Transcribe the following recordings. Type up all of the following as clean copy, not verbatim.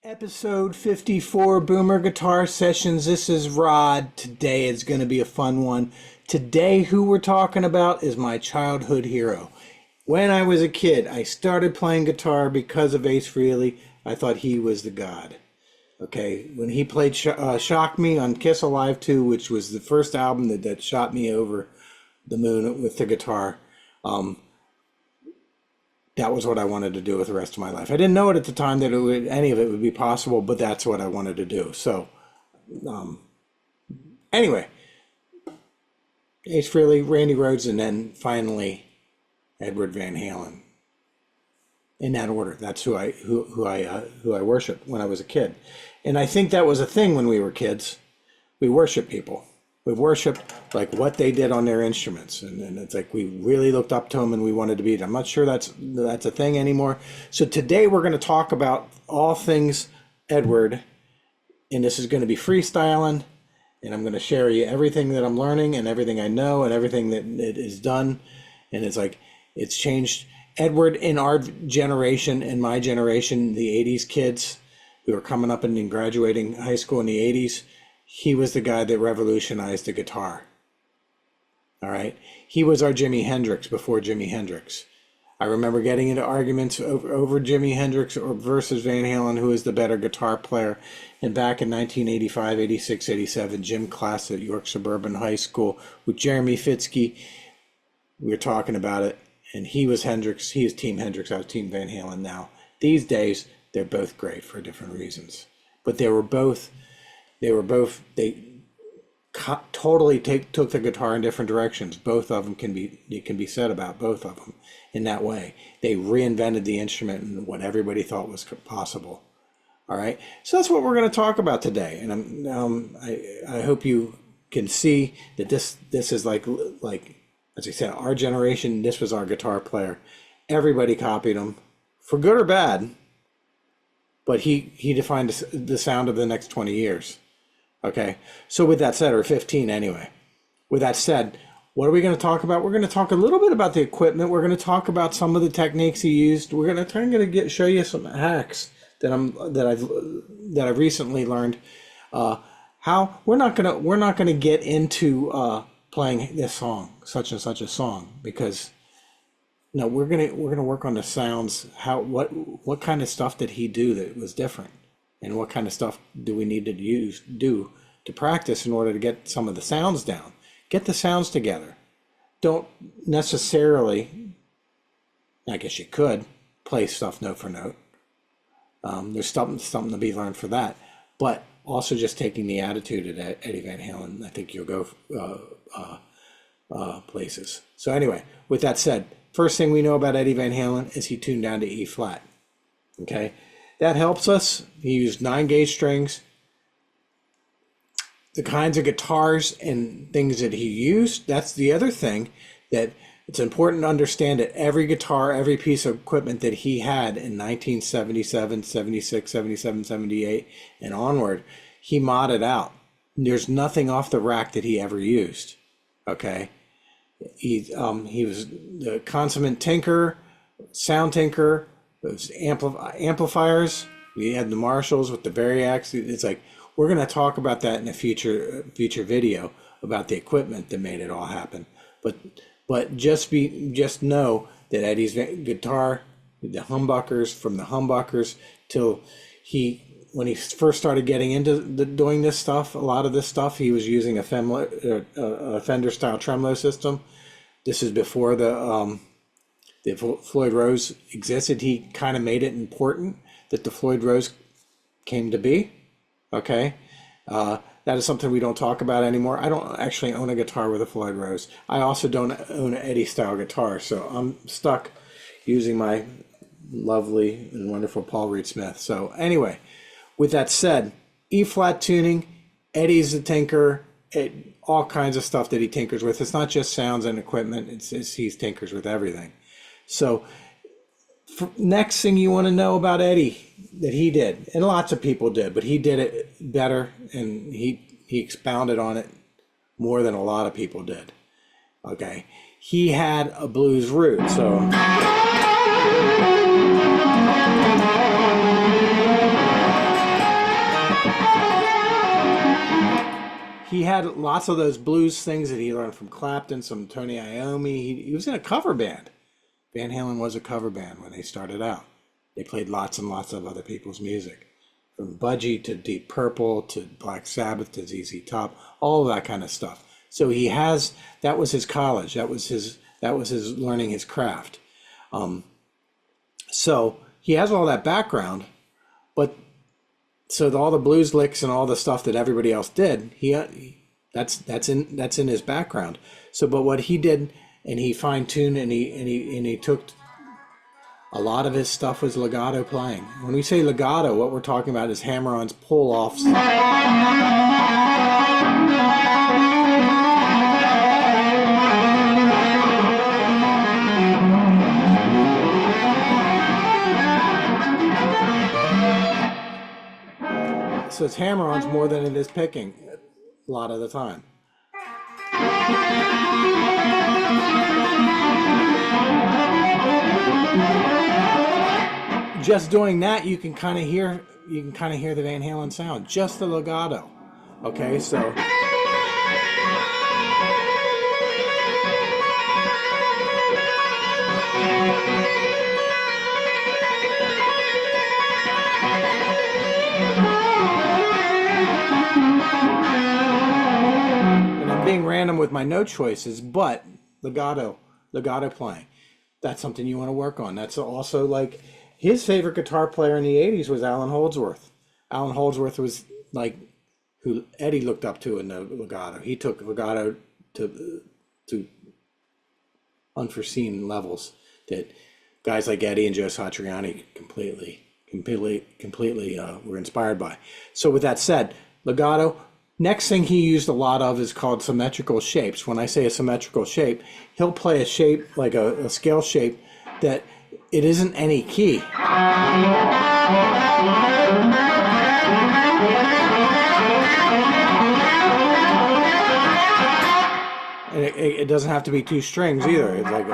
Episode 54 Boomer Guitar Sessions. This is Rod. Today is going to be a fun one. Today, who we're talking about is my childhood hero. When I was a kid, I started playing guitar because of Ace Frehley. I thought he was the god. Okay, when he played Shock Me on Kiss Alive 2, which was the first album that shot me over the moon with the guitar, that was what I wanted to do with the rest of my life. I didn't know it at the time that any of it would be possible, but that's what I wanted to do. So, anyway, Ace Frehley, Randy Rhoads, and then finally Edward Van Halen. In that order, that's who I worshiped when I was a kid, and I think that was a thing when we were kids. We worship people. We worship like what they did on their instruments, and it's like we really looked up to them and we wanted to be them. I'm not sure that's a thing anymore. So today we're going to talk about all things Edward, and this is going to be freestyling, and I'm going to share you everything that I'm learning and everything I know and everything that is done, and it's like it's changed. Edward in our generation, in my generation, the 80s kids who were coming up and graduating high school in the 80s, he was the guy that revolutionized the guitar. All right. He was our Jimi Hendrix before Jimi Hendrix. I remember getting into arguments over Jimi Hendrix or versus Van Halen, who is the better guitar player. And back in 1985, 86, 87, gym class at York Suburban High School with Jeremy Fitzke, we were talking about it. And he was Hendrix. He is Team Hendrix. I was Team Van Halen now. These days, they're both great for different reasons. But they totally took the guitar in different directions. Both of them can be said about both of them in that way. They reinvented the instrument and what everybody thought was possible. All right. So that's what we're going to talk about today. And I hope you can see that this is like as I said, our generation. This was our guitar player. Everybody copied him, for good or bad. But he defined the sound of the next 20 years. Okay, so with that said, or 15 anyway. With that said, what are we going to talk about? We're going to talk a little bit about the equipment. We're going to talk about some of the techniques he used. We're going to show you some hacks that I've recently learned. How we're not going to get into playing this song, such and such a song, because no, we're gonna work on the sounds. What kind of stuff did he do that was different? And what kind of stuff do we need to do to practice in order to get some of the sounds down? Get the sounds together. Don't necessarily, I guess you could, play stuff note for note. There's something to be learned for that. But also just taking the attitude of Eddie Van Halen, I think you'll go places. So anyway, with that said, first thing we know about Eddie Van Halen is he tuned down to E flat. Okay. That helps us. He used 9-gauge strings. The kinds of guitars and things that he used, that's the other thing that it's important to understand that every guitar, every piece of equipment that he had in 1977, 76, 77, 78, and onward, he modded out. There's nothing off the rack that he ever used. Okay? He was the consummate tinker, sound tinker. Those amplifiers, we had the Marshalls with the Variacs. It's like we're going to talk about that in a future video about the equipment that made it all happen. But just know that Eddie's guitar, the humbuckers, from the humbuckers till when he first started getting into doing this stuff, a lot of this stuff, he was using a Fender style tremolo system. This is before the Floyd Rose existed. He kind of made it important that the Floyd Rose came to be. Okay. That is something we don't talk about anymore. I don't actually own a guitar with a Floyd Rose. I also don't own an Eddie style guitar. So I'm stuck using my lovely and wonderful Paul Reed Smith. So anyway, with that said, E flat tuning, Eddie's a tinker. All kinds of stuff that he tinkers with. It's not just sounds and equipment. He tinkers with everything. So next thing you want to know about Eddie that he did, and lots of people did, but he did it better, and he expounded on it more than a lot of people did. Okay. He had a blues root. So he had lots of those blues things that he learned from Clapton, some Tony Iommi. He was in a cover band. Van Halen was a cover band when they started out. They played lots and lots of other people's music, from Budgie to Deep Purple to Black Sabbath to ZZ Top, all of that kind of stuff. So he has, that was his college. That was his learning his craft. So he has all that background, but so all the blues licks and all the stuff that everybody else did, that's in his background. So, but what he did, and he fine-tuned, and he took a lot of his stuff was legato playing. When we say legato, what we're talking about is hammer-ons, pull-offs. So it's hammer-ons more than it is picking a lot of the time. Just doing that, you can kind of hear the Van Halen sound, just the legato. Okay, so being random with my note choices, but legato playing, that's something you want to work on. That's also like his favorite guitar player in the 80s was Alan Holdsworth. Alan Holdsworth was like who Eddie looked up to in the legato. He took legato to unforeseen levels that guys like Eddie and Joe Satriani completely were inspired by. So with that said, legato. Next thing he used a lot of is called symmetrical shapes. When I say a symmetrical shape, he'll play a shape like a scale shape that it isn't any key. And it doesn't have to be two strings either. It's like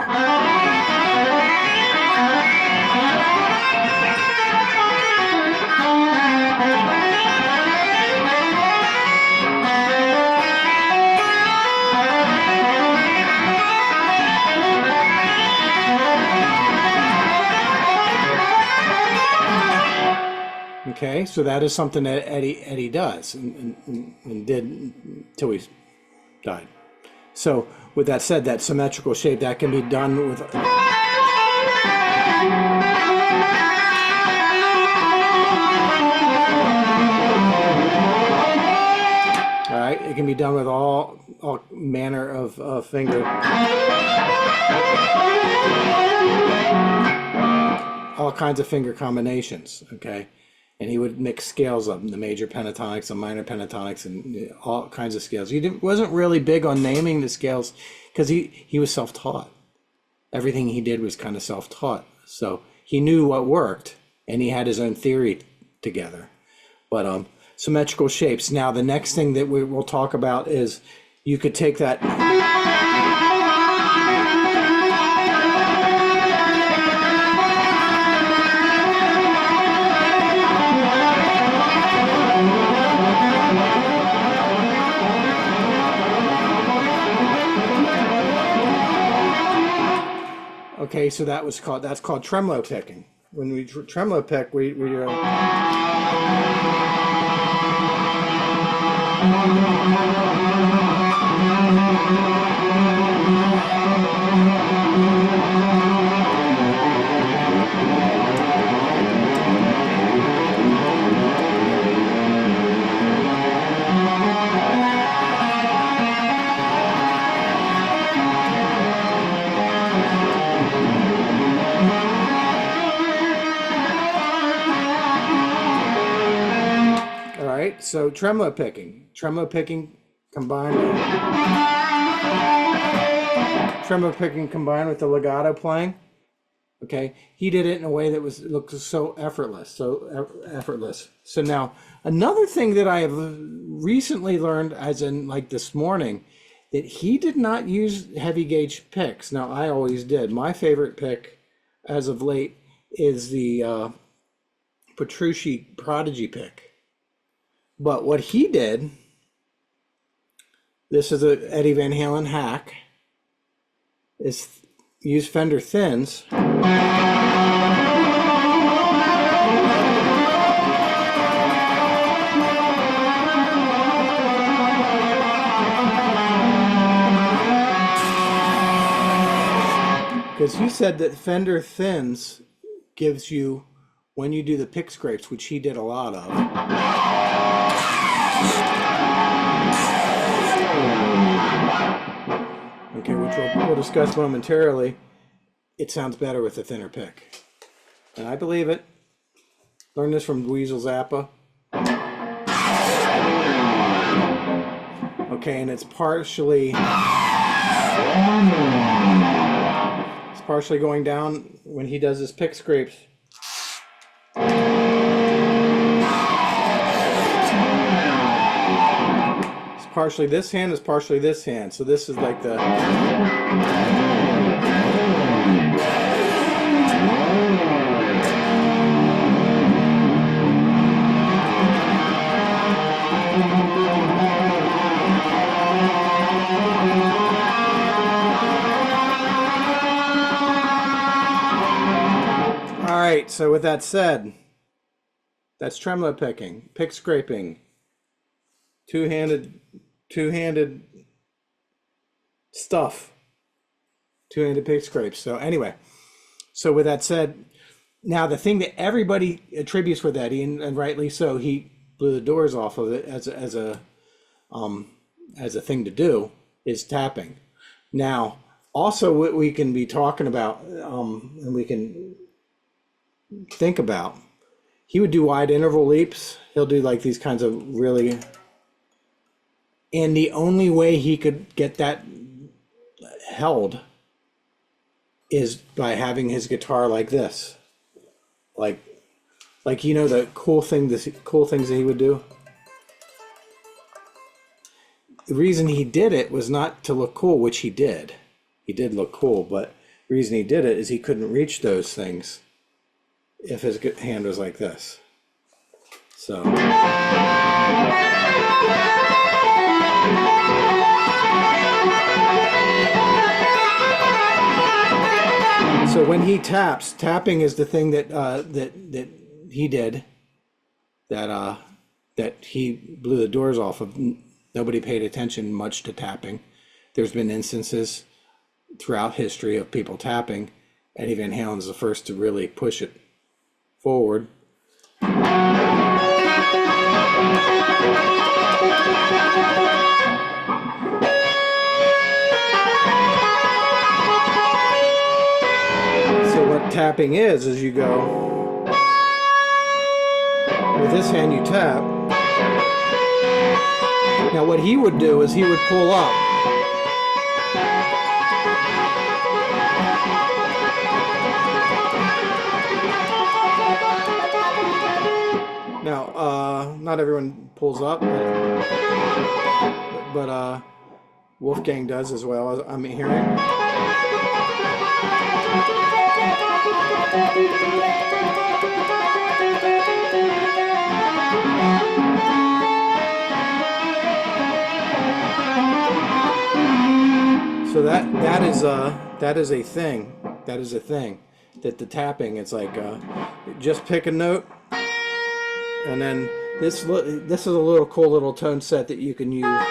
okay, so that is something that Eddie does and did until he died. So with that said, that symmetrical shape, that can be done with all right, it can be done with all manner of finger, all kinds of finger combinations, okay? And he would mix scales up, the major pentatonics, the minor pentatonics, and all kinds of scales. He wasn't really big on naming the scales because he was self-taught. Everything he did was kind of self-taught. So he knew what worked, and he had his own theory together. But symmetrical shapes. Now, the next thing that we'll talk about is you could take that. Okay, so that's called tremolo picking. When we tremolo pick, we so tremolo picking combined with the legato playing. Okay, he did it in a way that looked so effortless. So now another thing that I have recently learned, as in like this morning, that he did not use heavy gauge picks. Now I always did. My favorite pick, as of late, is the Petrucci Prodigy pick. But what he did This is a Eddie Van Halen hack. It's use Fender Thins. Because he said that Fender Thins gives you, when you do the pick scrapes, which he did a lot of. Okay, which we'll discuss momentarily. It sounds better with a thinner pick. And I believe it. Learned this from Weasel Zappa. Okay, and it's partially going down when he does his pick scrapes. It's partially this hand, it's partially this hand. So this is like the... All right, so with that said, that's tremolo picking, pick scraping, two-handed stuff, two-handed pick scrapes. So anyway, so with that said, now the thing that everybody attributes with Eddie, and rightly so, he blew the doors off of it as a thing to do, is tapping. Now, also what we can be talking about, and we can think about, he would do wide interval leaps. He'll do like these kinds of really, and the only way he could get that held is by having his guitar like this, like you know, the cool things that he would do. The reason he did it was not to look cool, which he did look cool, but the reason he did it is he couldn't reach those things if his hand was like this. So when he taps, tapping is the thing that that he did, that he blew the doors off of. Nobody paid attention much to tapping. There's been instances throughout history of people tapping. Eddie Van Halen's the first to really push it forward. So what tapping is you go, with this hand you tap. Now what he would do is he would pull up. Now, not everyone pulls up, but Wolfgang does as well, as I'm hearing. So that is a thing. That is a thing. That the tapping, it's like just pick a note. And then this is a little cool little tone set that you can use. Now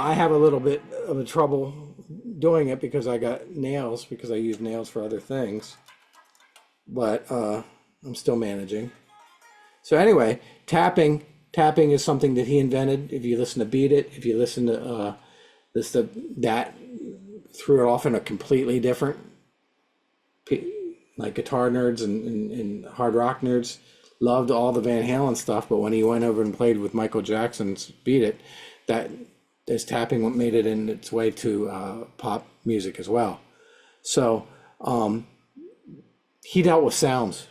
I have a little bit of a trouble doing it because I got nails, because I use nails for other things. But I'm still managing. So anyway, tapping is something that he invented. If you listen to Beat It, if you listen to that threw it off in a completely different, like guitar nerds and hard rock nerds loved all the Van Halen stuff, but when he went over and played with Michael Jackson's Beat It, that his tapping made it in its way to pop music as well. So he dealt with sounds.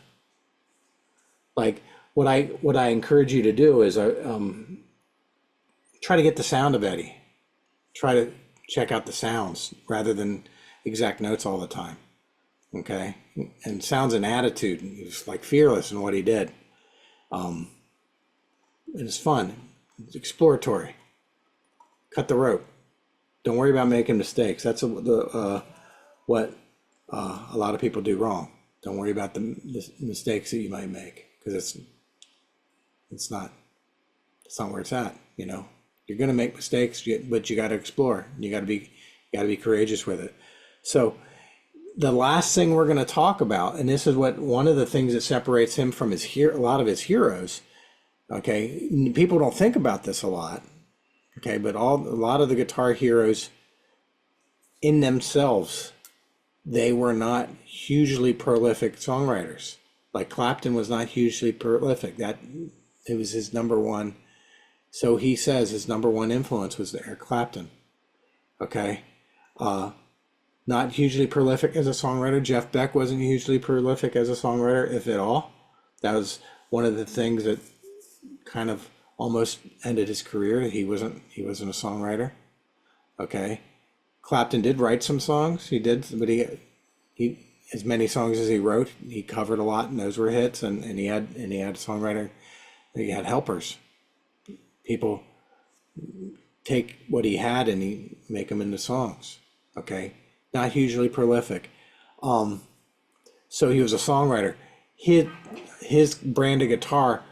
Like what I encourage you to do is try to get the sound of Eddie. Try to check out the sounds rather than exact notes all the time. Okay, and sounds and attitude. He was like fearless in what he did. It's fun. It's exploratory. Cut the rope. Don't worry about making mistakes. That's what a lot of people do wrong. Don't worry about the mistakes that you might make, because it's not where it's at. You know, you're gonna make mistakes, but you got to explore. You got to be courageous with it. So the last thing we're going to talk about, and this is one of the things that separates him from a lot of his heroes. Okay, people don't think about this a lot. Okay, but a lot of the guitar heroes in themselves, they were not hugely prolific songwriters. Like Clapton was not hugely prolific. It was his number one. So he says his number one influence was Eric Clapton. Okay, not hugely prolific as a songwriter. Jeff Beck wasn't hugely prolific as a songwriter, if at all. That was one of the things that kind of almost ended his career. He wasn't a songwriter. Okay, Clapton did write some songs. He did, but he as many songs as he wrote, he covered a lot, and those were hits. And he had a songwriter. He had helpers. People take what he had and he make them into songs. Okay, not hugely prolific. So he was a songwriter. His brand of guitar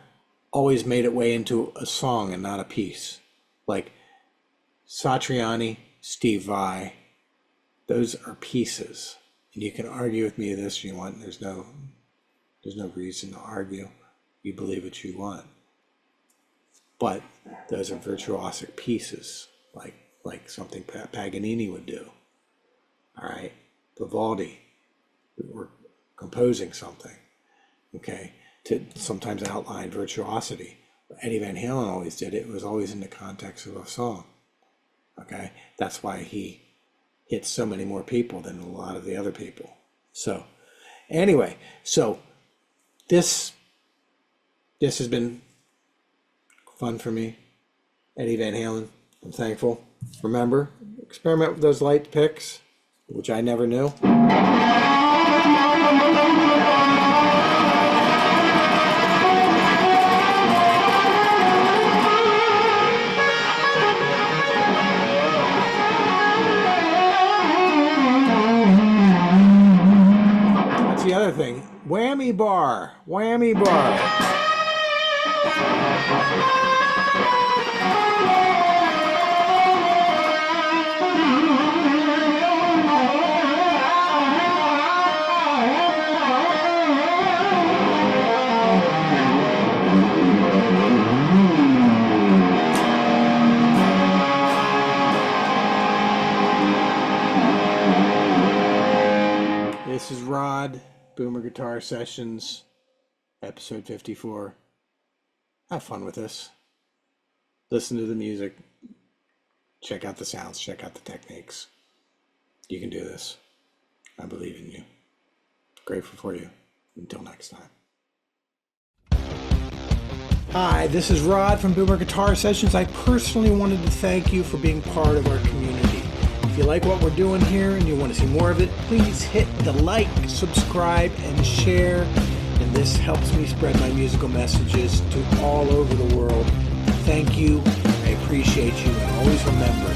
always made it way into a song and not a piece. Like Satriani, Steve Vai, those are pieces. And you can argue with me this if you want. There's no reason to argue. You believe what you want. But those are virtuosic pieces, like something Paganini would do. All right, Vivaldi, we're composing something, okay, to sometimes outline virtuosity. Eddie Van Halen always did it. It was always in the context of a song. Okay, that's why he hits so many more people than a lot of the other people. So, anyway, this has been fun for me. Eddie Van Halen, I'm thankful. Remember, experiment with those light picks, which I never knew. That's the other thing. Whammy bar. Whammy bar. This is Rod, Boomer Guitar Sessions, episode 54. Have fun with this. Listen to the music. Check out the sounds. Check out the techniques. You can do this. I believe in you. Grateful for you. Until next time. Hi, this is Rod from Boomer Guitar Sessions. I personally wanted to thank you for being part of our community. If you like what we're doing here and you want to see more of it, please hit the like, subscribe, and share. And this helps me spread my musical messages to all over the world. Thank you. I appreciate you. And always remember,